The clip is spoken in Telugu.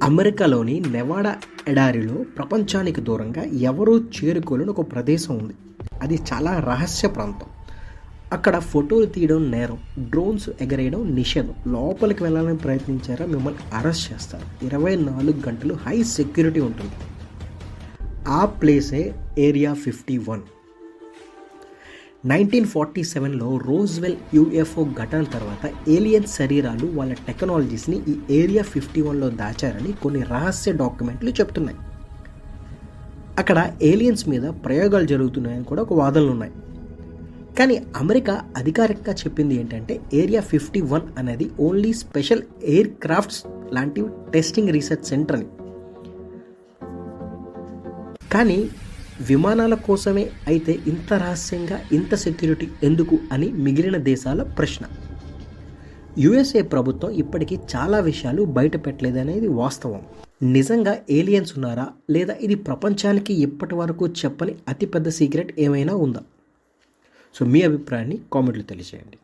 అమెరికాలోని నెవాడా ఎడారిలో ప్రపంచానికి దూరంగా ఎవరూ చేరుకోలేని ఒక ప్రదేశం ఉంది. అది చాలా రహస్య ప్రాంతం. అక్కడ ఫోటోలు తీయడం నేరం, డ్రోన్స్ ఎగరేయడం నిషేధం. లోపలికి వెళ్ళాలని ప్రయత్నించారా మిమ్మల్ని అరెస్ట్ చేస్తారు. 24 గంటలు హై సెక్యూరిటీ ఉంటుంది. ఆ ప్లేసే ఏరియా 51. 1947లో రోజ్వెల్ యూఎఫ్ఓ ఘటన తర్వాత ఏలియన్ శరీరాలు వాళ్ళ టెక్నాలజీస్ని ఈ ఏరియా 51లో దాచారని కొన్ని రహస్య డాక్యుమెంట్లు చెప్తున్నాయి. అక్కడ ఏలియన్స్ మీద ప్రయోగాలు జరుగుతున్నాయని కూడా ఒక వాదనలు ఉన్నాయి. కానీ అమెరికా అధికారికంగా చెప్పింది ఏంటంటే ఏరియా 51 అనేది ఓన్లీ స్పెషల్ ఎయిర్ క్రాఫ్ట్స్ లాంటి టెస్టింగ్ రీసెర్చ్ సెంటర్ అని. కానీ విమానాల కోసమే అయితే ఇంత రహస్యంగా ఇంత సెక్యూరిటీ ఎందుకు అని మిగిలిన దేశాల ప్రశ్న. యుఎస్ఏ ప్రభుత్వం ఇప్పటికీ చాలా విషయాలు బయట పెట్టలేదనేది వాస్తవం. నిజంగా ఏలియన్స్ ఉన్నారా, లేదా ఇది ప్రపంచానికి ఇప్పటి వరకు చెప్పని అతిపెద్ద సీక్రెట్ ఏమైనా ఉందా? సో మీ అభిప్రాయాన్ని కామెంట్లు తెలియజేయండి.